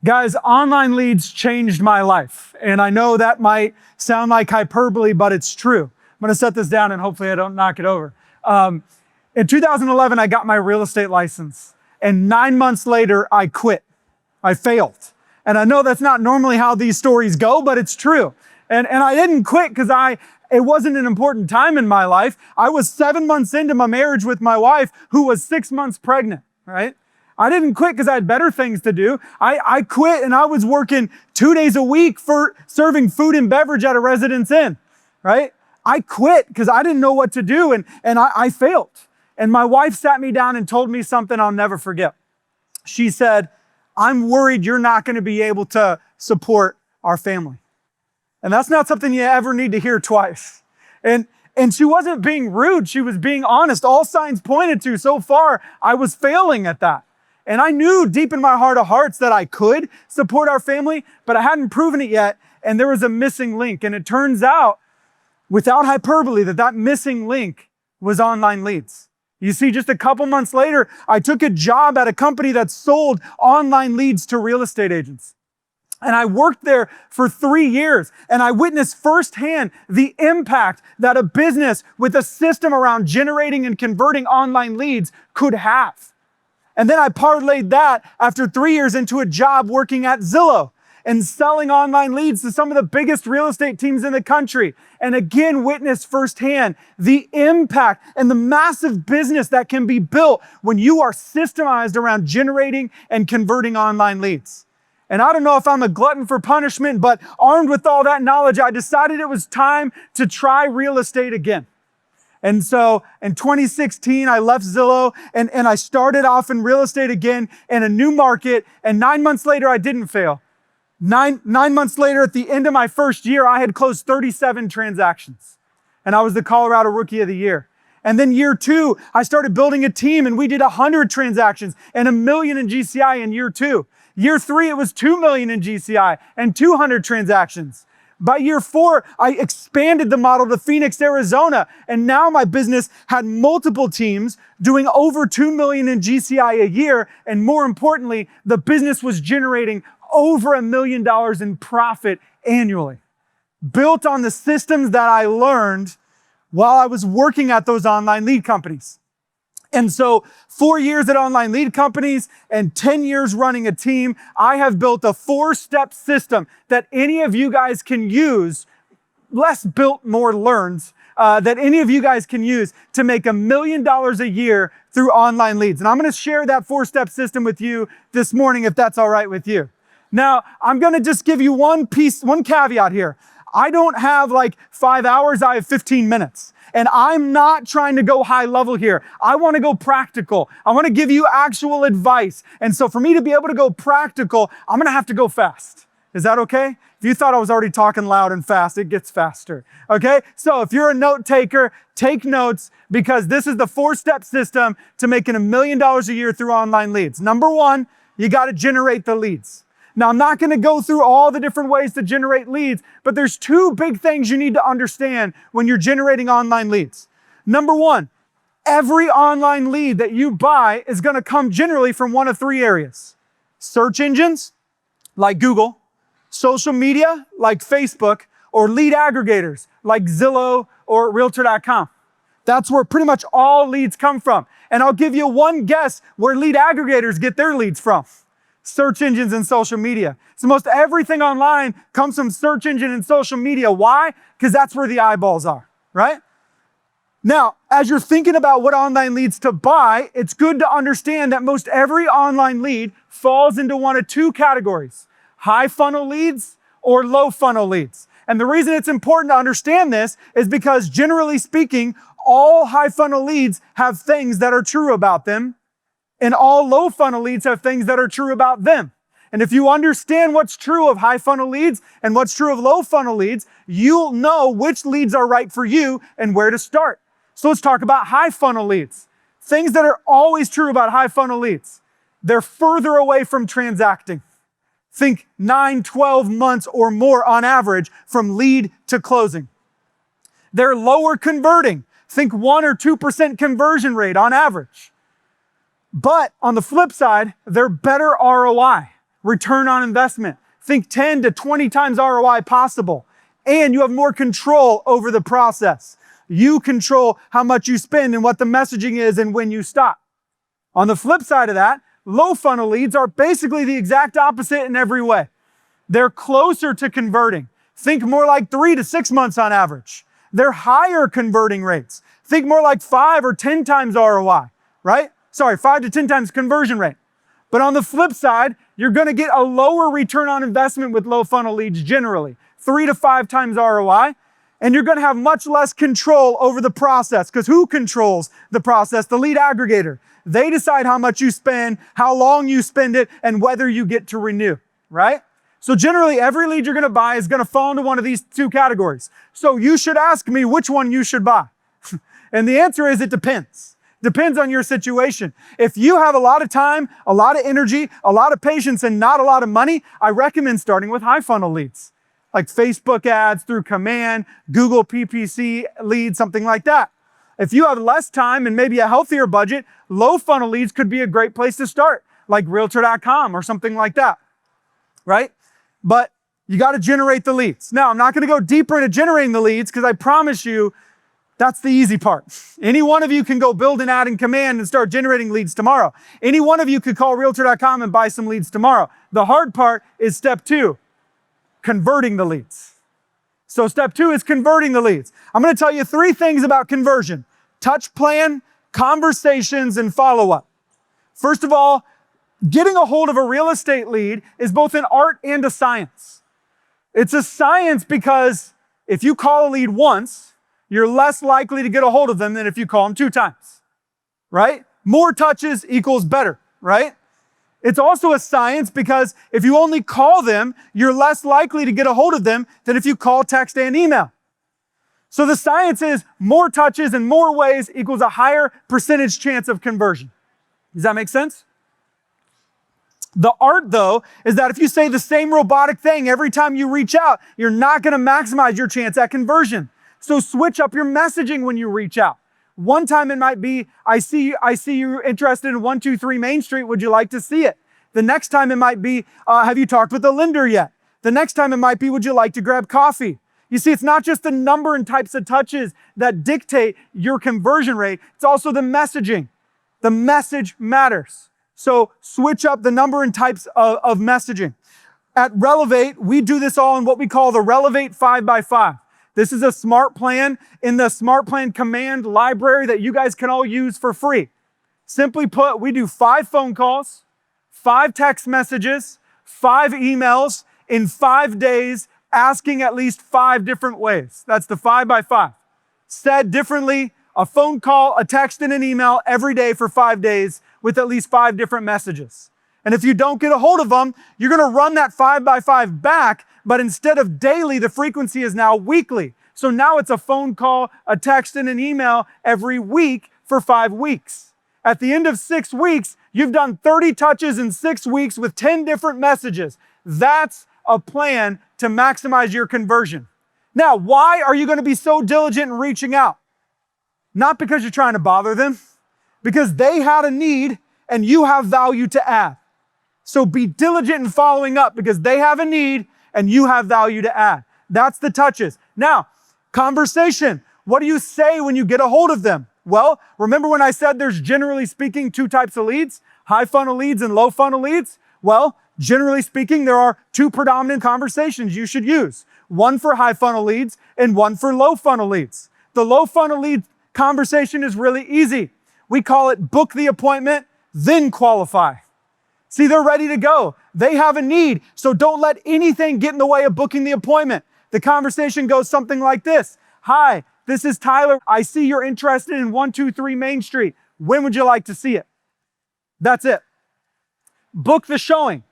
Guys, online leads changed my life. And I know that might sound like hyperbole, but it's true. I'm gonna set this down and hopefully I don't knock it over. In 2011, I got my real estate license. And 9 months later, I quit. I failed. And I know that's not normally how these stories go, but it's true. And I didn't quit because it wasn't an important time in my life. I was 7 months into my marriage with my wife, who was 6 months pregnant, right? I didn't quit because I had better things to do. I quit and I was working 2 days a week for serving food and beverage at a Residence Inn, right? I quit because I didn't know what to do and I failed. And my wife sat me down and told me something I'll never forget. She said, "I'm worried you're not going to be able to support our family." And that's not something you ever need to hear twice. And she wasn't being rude. She was being honest. All signs pointed to so far, I was failing at that. And I knew deep in my heart of hearts that I could support our family, but I hadn't proven it yet. And there was a missing link. And it turns out, without hyperbole, that missing link was online leads. You see, just a couple months later, I took a job at a company that sold online leads to real estate agents. And I worked there for 3 years, and I witnessed firsthand the impact that a business with a system around generating and converting online leads could have. And then I parlayed that after 3 years into a job working at Zillow and selling online leads to some of the biggest real estate teams in the country. And again, witnessed firsthand the impact and the massive business that can be built when you are systemized around generating and converting online leads. And I don't know if I'm a glutton for punishment, but armed with all that knowledge, I decided it was time to try real estate again. And so in 2016, I left Zillow and I started off in real estate again in a new market. And 9 months later, I didn't fail. Nine months later, at the end of my first year, I had closed 37 transactions. And I was the Colorado Rookie of the Year. And then year 2, I started building a team and we did 100 transactions and $1 million in GCI in year 2. Year 3, it was $2 million in GCI and 200 transactions. By year 4, I expanded the model to Phoenix, Arizona, and now my business had multiple teams doing over $2 million in GCI a year, and more importantly, the business was generating over $1 million in profit annually, built on the systems that I learned while I was working at those online lead companies. And so 4 years at online lead companies and 10 years running a team, I have built a 4-step system that any of you guys can use, less built, more learned, that any of you guys can use to make $1 million a year through online leads. And I'm going to share that 4-step system with you this morning, if that's all right with you. Now, I'm going to just give you one caveat here. I don't have like 5 hours, I have 15 minutes. And I'm not trying to go high level here. I want to go practical. I want to give you actual advice. And so for me to be able to go practical, I'm going to have to go fast. Is that okay? If you thought I was already talking loud and fast, it gets faster. Okay? So if you're a note taker, take notes because this is the 4-step system to making $1 million a year through online leads. Number 1, you got to generate the leads. Now, I'm not going to go through all the different ways to generate leads, but there's 2 big things you need to understand when you're generating online leads. Number 1, every online lead that you buy is going to come generally from one of 3 areas. Search engines, like Google, social media, like Facebook, or lead aggregators, like Zillow or Realtor.com. That's where pretty much all leads come from. And I'll give you one guess where lead aggregators get their leads from. Search engines and social media. So most everything online comes from search engine and social media. Why? Because that's where the eyeballs are, right? Now, as you're thinking about what online leads to buy, it's good to understand that most every online lead falls into one of 2 categories: high funnel leads or low funnel leads. And the reason it's important to understand this is because generally speaking, all high funnel leads have things that are true about them, and all low funnel leads have things that are true about them. And if you understand what's true of high funnel leads and what's true of low funnel leads, you'll know which leads are right for you and where to start. So let's talk about high funnel leads. Things that are always true about high funnel leads. They're further away from transacting. Think 9, 12 months or more on average from lead to closing. They're lower converting. Think 1 or 2% conversion rate on average. But on the flip side, they're better ROI, return on investment. Think 10 to 20 times ROI possible. And you have more control over the process. You control how much you spend and what the messaging is and when you stop. On the flip side of that, low funnel leads are basically the exact opposite in every way. They're closer to converting. Think more like 3 to 6 months on average. They're higher converting rates. Think more like 5 or 10 times ROI, right? Sorry, 5 to 10 times conversion rate. But on the flip side, you're going to get a lower return on investment with low funnel leads generally, 3 to 5 times ROI. And you're going to have much less control over the process, because who controls the process? The lead aggregator. They decide how much you spend, how long you spend it, and whether you get to renew, right? So generally, every lead you're going to buy is going to fall into one of these two categories. So you should ask me which one you should buy. And the answer is it depends. Depends on your situation. If you have a lot of time, a lot of energy, a lot of patience, and not a lot of money, I recommend starting with high funnel leads, like Facebook ads through command, Google PPC leads, something like that. If you have less time and maybe a healthier budget, low funnel leads could be a great place to start, like Realtor.com or something like that, right? But you got to generate the leads. Now, I'm not going to go deeper into generating the leads because I promise you that's the easy part. Any one of you can go build an ad in command and start generating leads tomorrow. Any one of you could call Realtor.com and buy some leads tomorrow. The hard part is step 2, converting the leads. So step 2 is converting the leads. I'm going to tell you 3 things about conversion: touch plan, conversations, and follow-up. First of all, getting a hold of a real estate lead is both an art and a science. It's a science because if you call a lead once, you're less likely to get a hold of them than if you call them 2 times, right? More touches equals better, right? It's also a science because if you only call them, you're less likely to get a hold of them than if you call, text, and email. So the science is more touches in more ways equals a higher percentage chance of conversion. Does that make sense? The art, though, is that if you say the same robotic thing every time you reach out, you're not going to maximize your chance at conversion. So switch up your messaging when you reach out. One time it might be, I see you're interested in 123 Main Street. Would you like to see it? The next time it might be, have you talked with the lender yet? The next time it might be, would you like to grab coffee? You see, it's not just the number and types of touches that dictate your conversion rate. It's also the messaging. The message matters. So switch up the number and types of messaging. At Relevate, we do this all in what we call the Relevate 5x5. This is a smart plan in the smart plan command library that you guys can all use for free. Simply put, we do 5 phone calls, 5 text messages, 5 emails in 5 days, asking at least 5 different ways. That's the 5x5. Said differently, a phone call, a text, and an email every day for 5 days with at least 5 different messages. And if you don't get a hold of them, you're going to run that 5x5 back, but instead of daily, the frequency is now weekly. So now it's a phone call, a text, and an email every week for 5 weeks. At the end of 6 weeks, you've done 30 touches in 6 weeks with 10 different messages. That's a plan to maximize your conversion. Now, why are you going to be so diligent in reaching out? Not because you're trying to bother them, because they had a need and you have value to add. So be diligent in following up because they have a need and you have value to add. That's the touches. Now, conversation. What do you say when you get a hold of them? Well, remember when I said there's generally speaking 2 types of leads, high funnel leads and low funnel leads? Well, generally speaking, there are 2 predominant conversations you should use. One for high funnel leads and one for low funnel leads. The low funnel lead conversation is really easy. We call it book the appointment, then qualify. See, they're ready to go. They have a need, so don't let anything get in the way of booking the appointment. The conversation goes something like this. Hi, this is Tyler. I see you're interested in 123 Main Street. When would you like to see it? That's it. Book the showing.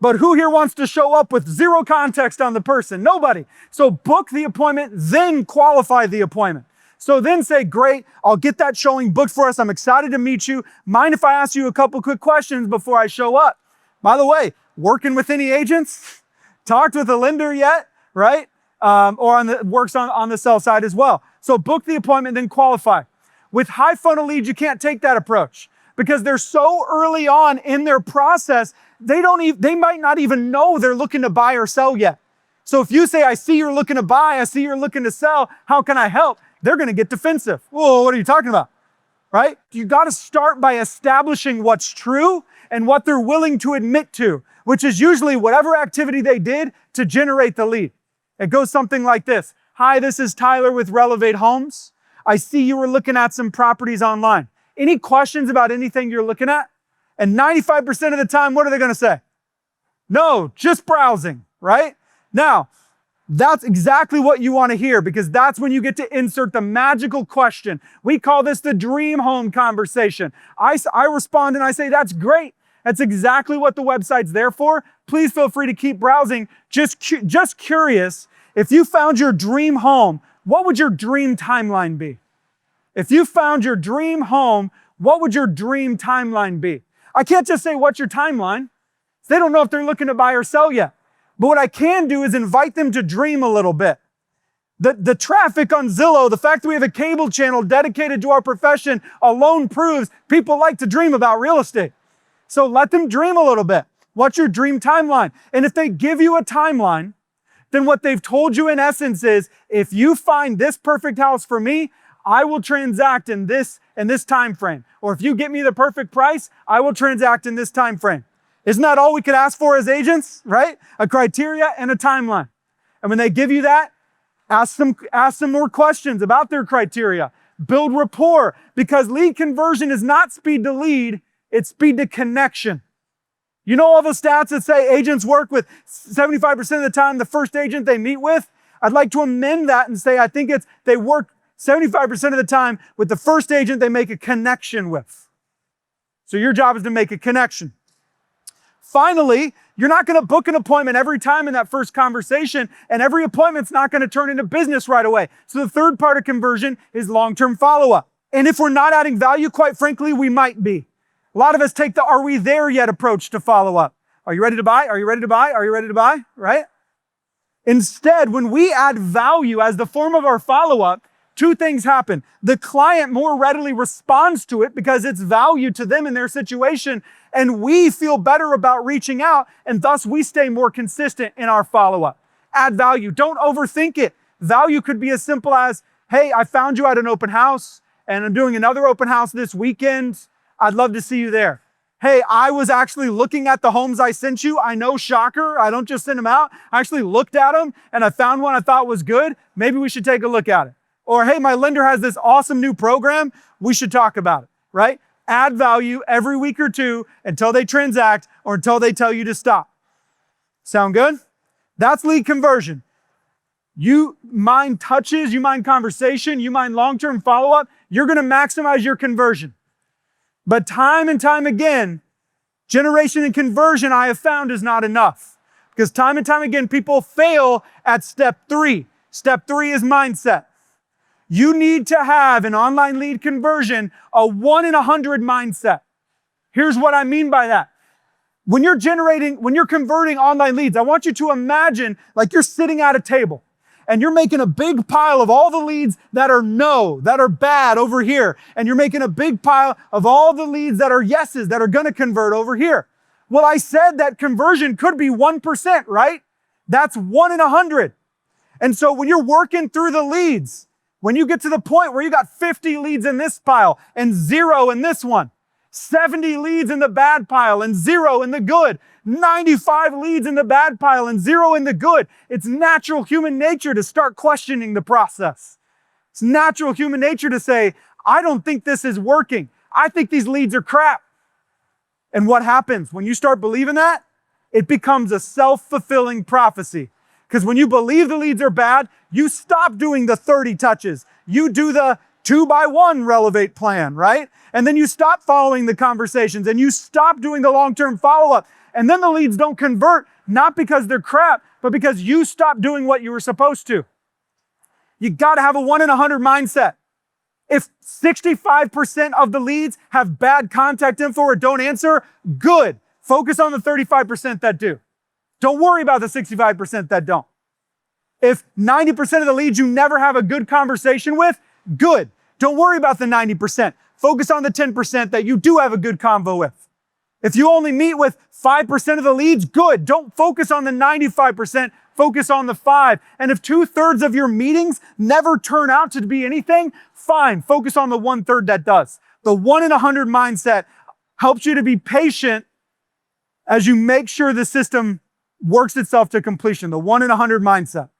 But who here wants to show up with 0 context on the person? Nobody. So book the appointment, then qualify the appointment. So then say, great, I'll get that showing booked for us. I'm excited to meet you. Mind if I ask you a couple quick questions before I show up? By the way, working with any agents? Talked with a lender yet, right? Or works on the sell side as well. So book the appointment, then qualify. With high funnel leads, you can't take that approach because they're so early on in their process they might not even know they're looking to buy or sell yet. So if you say, I see you're looking to buy, I see you're looking to sell, how can I help? They're going to get defensive. Whoa, what are you talking about? Right? You got to start by establishing what's true and what they're willing to admit to, which is usually whatever activity they did to generate the lead. It goes something like this. Hi, this is Tyler with Relevate Homes. I see you were looking at some properties online. Any questions about anything you're looking at? And 95% of the time, what are they going to say? No, just browsing, right? Now, that's exactly what you want to hear, because that's when you get to insert the magical question. We call this the dream home conversation. I respond and I say, that's great. That's exactly what the website's there for. Please feel free to keep browsing. Just curious, if you found your dream home, what would your dream timeline be? If you found your dream home, what would your dream timeline be? I can't just say, what's your timeline? They don't know if they're looking to buy or sell yet. But what I can do is invite them to dream a little bit. The traffic on Zillow, the fact that we have a cable channel dedicated to our profession alone proves people like to dream about real estate. So let them dream a little bit. What's your dream timeline? And if they give you a timeline, then what they've told you in essence is, if you find this perfect house for me, I will transact in this time frame. Or if you get me the perfect price, I will transact in this time frame. Isn't that all we could ask for as agents, right? A criteria and a timeline. And when they give you that, ask them more questions about their criteria. Build rapport, because lead conversion is not speed to lead, it's speed to connection. You know all the stats that say agents work with 75% of the time the first agent they meet with? I'd like to amend that and say I think they work 75% of the time with the first agent they make a connection with. So your job is to make a connection. Finally, you're not going to book an appointment every time in that first conversation, and every appointment's not going to turn into business right away. So the third part of conversion is long-term follow-up. And if we're not adding value, quite frankly, we might be. A lot of us take the "are we there yet" approach to follow-up. Are you ready to buy? Are you ready to buy? Are you ready to buy? Right? Instead, when we add value as the form of our follow-up, two things happen. The client more readily responds to it because it's value to them in their situation, and we feel better about reaching out, and thus we stay more consistent in our follow-up. Add value. Don't overthink it. Value could be as simple as, hey, I found you at an open house, and I'm doing another open house this weekend. I'd love to see you there. Hey, I was actually looking at the homes I sent you. I know, shocker, I don't just send them out. I actually looked at them, and I found one I thought was good. Maybe we should take a look at it. Or, hey, my lender has this awesome new program. We should talk about it, right? Add value every week or two until they transact or until they tell you to stop. Sound good? That's lead conversion. You mind touches, you mind conversation, you mind long-term follow-up, you're going to maximize your conversion. But time and time again, generation and conversion, I have found, is not enough. Because time and time again, people fail at step 3. Step 3 is mindset. You need to have an online lead conversion, a 1 in 100 mindset. Here's what I mean by that. When you're converting online leads, I want you to imagine like you're sitting at a table and you're making a big pile of all the leads that are no, that are bad over here. And you're making a big pile of all the leads that are yeses, that are going to convert over here. Well, I said that conversion could be 1%, right? That's 1 in 100. And so when you're working through the leads, when you get to the point where you got 50 leads in this pile and 0 in this one, 70 leads in the bad pile and 0 in the good, 95 leads in the bad pile and 0 in the good, it's natural human nature to start questioning the process. It's natural human nature to say, I don't think this is working. I think these leads are crap. And what happens when you start believing that? It becomes a self-fulfilling prophecy. Because when you believe the leads are bad, you stop doing the 30 touches. You do the 2x1 Relevate plan, right? And then you stop following the conversations and you stop doing the long-term follow-up. And then the leads don't convert, not because they're crap, but because you stopped doing what you were supposed to. You got to have a 1 in 100 mindset. If 65% of the leads have bad contact info or don't answer, good. Focus on the 35% that do. Don't worry about the 65% that don't. If 90% of the leads you never have a good conversation with, good. Don't worry about the 90%. Focus on the 10% that you do have a good convo with. If you only meet with 5% of the leads, good. Don't focus on the 95%, focus on the 5. And if 2/3 of your meetings never turn out to be anything, fine, focus on the 1/3 that does. The 1 in 100 mindset helps you to be patient as you make sure the system works itself to completion, the 1 in 100 mindset.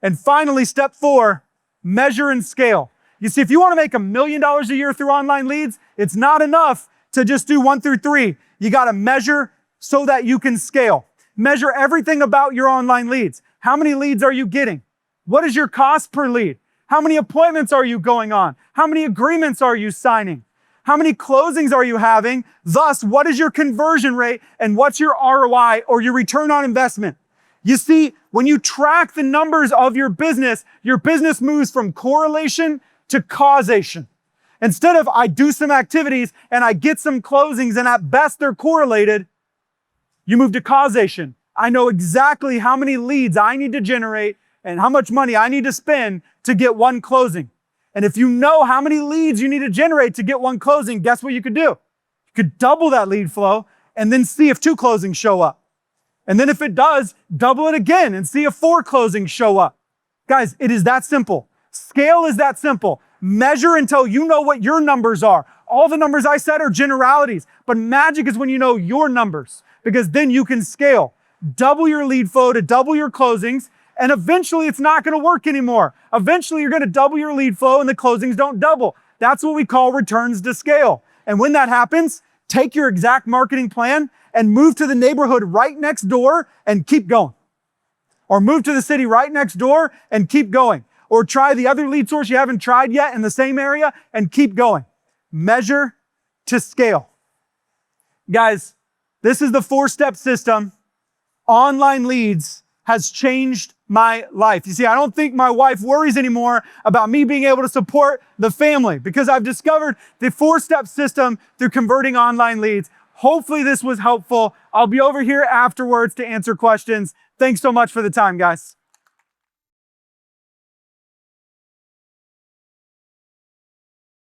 And finally, step 4, measure and scale. You see, if you want to make $1 million a year through online leads, it's not enough to just do 1 through 3. You got to measure so that you can scale. Measure everything about your online leads. How many leads are you getting? What is your cost per lead? How many appointments are you going on? How many agreements are you signing? How many closings are you having? Thus, what is your conversion rate and what's your ROI or your return on investment? You see, when you track the numbers of your business moves from correlation to causation. Instead of I do some activities and I get some closings and at best they're correlated, you move to causation. I know exactly how many leads I need to generate and how much money I need to spend to get one closing. And if you know how many leads you need to generate to get one closing, guess what you could do? You could double that lead flow and then see if 2 closings show up. And then if it does, double it again and see if 4 closings show up. Guys, it is that simple. Scale is that simple. Measure until you know what your numbers are. All the numbers I said are generalities, but magic is when you know your numbers, because then you can scale. Double your lead flow to double your closings, and eventually it's not going to work anymore. Eventually you're going to double your lead flow and the closings don't double. That's what we call returns to scale. And when that happens, take your exact marketing plan and move to the neighborhood right next door and keep going. Or move to the city right next door and keep going. Or try the other lead source you haven't tried yet in the same area and keep going. Measure to scale. Guys, this is the 4-step system. Online leads has changed my life. You see, I don't think my wife worries anymore about me being able to support the family because I've discovered the 4-step system through converting online leads. Hopefully this was helpful. I'll be over here afterwards to answer questions. Thanks so much for the time, guys.